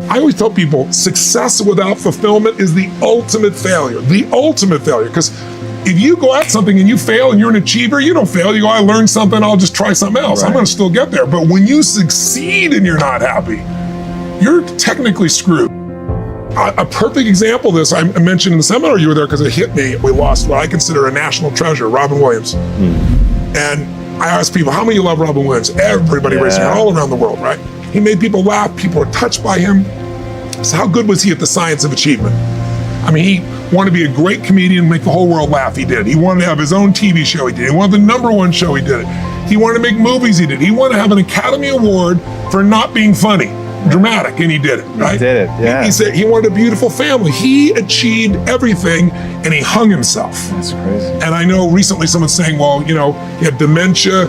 I always tell people success without fulfillment is the ultimate failure. The ultimate failure. Because if you go at something and you fail and you're an achiever, you don't fail. You go, I learned something, I'll just try something else. Right. I'm going to still get there. But when you succeed and you're not happy, you're technically screwed. A perfect example of this, I mentioned in the seminar you were there because it hit me. We lost what I consider a national treasure, Robin Williams. And I asked people, how many of you love Robin Williams? Everybody raised their hand all around the world, right? He made people laugh. People were touched by him. So how good was he at the science of achievement? I mean, he wanted to be a great comedian, make the whole world laugh. He did. He wanted to have his own TV show. He did. He wanted the #1 show. He did it. He wanted to make movies. He did. He wanted to have an Academy Award for not being funny, dramatic, and he did it, right? He did it, yeah. He said he wanted a beautiful family. He achieved everything, and he hung himself. That's crazy. And I know recently someone's saying, well, you know, he had dementia,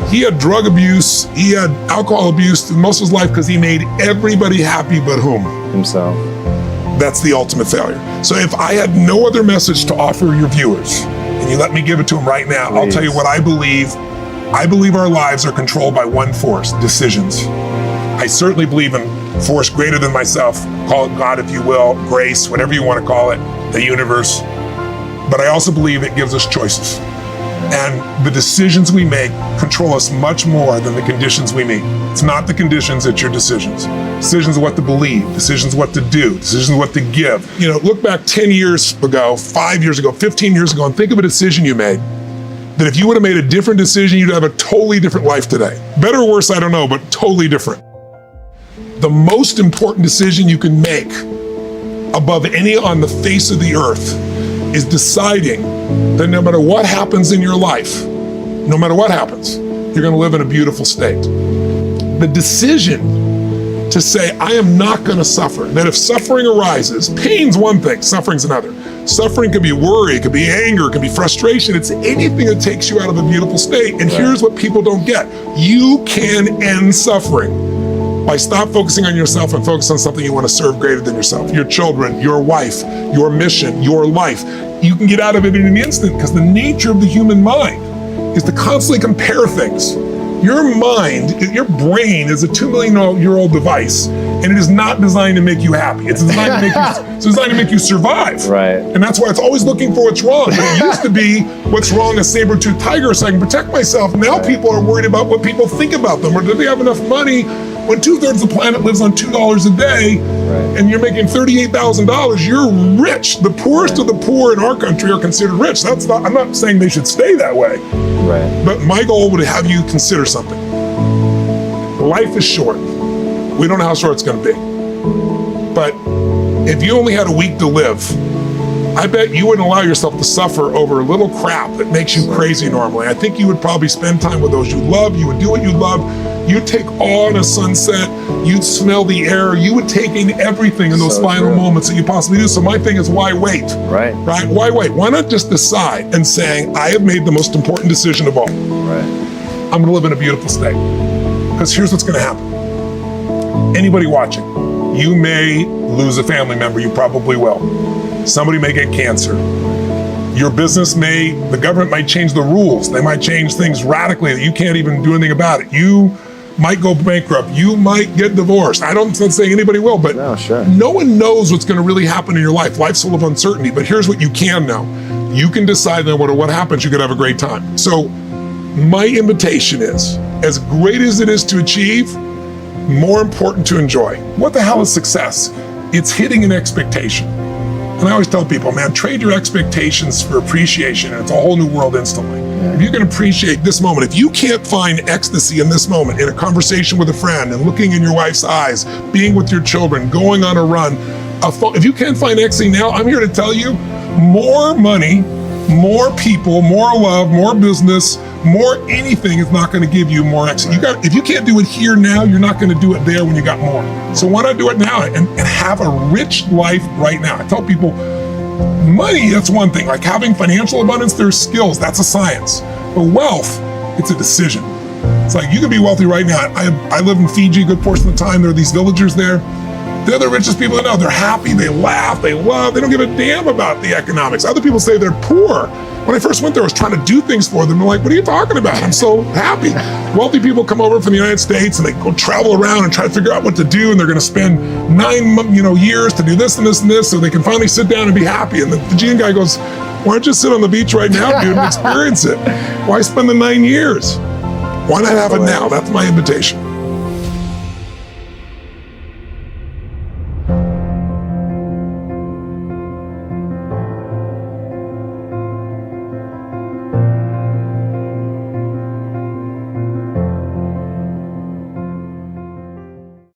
he had drug abuse, he had alcohol abuse most of his life because he made everybody happy but whom? Himself. That's the ultimate failure. So if I had no other message to offer your viewers, and you let me give it to them right now, Please. I'll tell you what I believe. I believe our lives are controlled by one force, decisions. I certainly believe in force greater than myself, call it God if you will, grace, whatever you want to call it, the universe. But I also believe it gives us choices. And the decisions we make control us much more than the conditions we meet. It's not the conditions, it's your decisions. Decisions of what to believe, decisions of what to do, decisions of what to give. You know, look back 10 years ago, 5 years ago, 15 years ago, and think of a decision you made that if you would have made a different decision, you'd have a totally different life today. Better or worse, I don't know, but totally different. The most important decision you can make above any on the face of the earth is deciding that no matter what happens in your life, no matter what happens, you're going to live in a beautiful state. The decision to say, I am not going to suffer, that if suffering arises, pain's one thing, suffering's another. Suffering could be worry, it could be anger, it could be frustration. It's anything that takes you out of a beautiful state. And here's what people don't get. You can end suffering by stop focusing on yourself and focus on something you want to serve greater than yourself. Your children, your wife, your mission, your life. You can get out of it in an instant because the nature of the human mind is to constantly compare things. Your mind, your brain is a 2 million year old device, and it is not designed to make you happy. It's designed to make you, it's designed to make you survive. Right. And that's why it's always looking for what's wrong. But it used to be what's wrong, a saber-toothed tiger, so I can protect myself. Now people are worried about what people think about them, or do they have enough money? When 2/3 of the planet lives on $2 a day, and you're making $38,000, you're rich. The poorest of the poor in our country are considered rich. That's not, I'm not saying they should stay that way. Right. But my goal would have you consider something. Life is short. We don't know how short it's going to be. But if you only had a week to live, I bet you wouldn't allow yourself to suffer over a little crap that makes you crazy normally. I think you would probably spend time with those you love. You would do what you love. You'd take awe in a sunset. You'd smell the air. You would take in everything in those final moments that you possibly do. So my thing is, why wait? Right. Right? Why wait? Why not just decide and say, I have made the most important decision of all. Right. I'm gonna live in a beautiful state. Because here's what's gonna happen. Anybody watching, you may lose a family member, you probably will. Somebody may get cancer. Your business the government might change the rules. They might change things radically that you can't even do anything about it. You might go bankrupt. You might get divorced. I'm not saying anybody will, but no one knows what's gonna really happen in your life. Life's full of uncertainty, but here's what you can know. You can decide no matter what happens, you could have a great time. So my invitation is, as great as it is to achieve, more important to enjoy. What the hell is success? It's hitting an expectation. And I always tell people, man, trade your expectations for appreciation, and it's a whole new world instantly. Yeah. If you can appreciate this moment, if you can't find ecstasy in this moment, in a conversation with a friend, and looking in your wife's eyes, being with your children, going on a run, if you can't find ecstasy now, I'm here to tell you, more money, more people, more love, more business, more anything is not going to give you more ecstasy. If you can't do it here now, you're not going to do it there when you got more. So why not do it now and have a rich life right now? I tell people, money, that's one thing. Like having financial abundance, there's skills, that's a science. But wealth, it's a decision. It's like you can be wealthy right now. I live in Fiji a good portion of the time. There are these villagers there. They're the richest people I know. They're happy, they laugh, they love, they don't give a damn about the economics. Other people say they're poor. When I first went there, I was trying to do things for them. They're like, what are you talking about? I'm so happy. Wealthy people come over from the United States and they go travel around and try to figure out what to do. And they're going to spend 9 years to do this and this and this so they can finally sit down and be happy. And the Fijian guy goes, why don't you sit on the beach right now, dude, and experience it? Why spend the 9 years? Why not have it now? That's my invitation.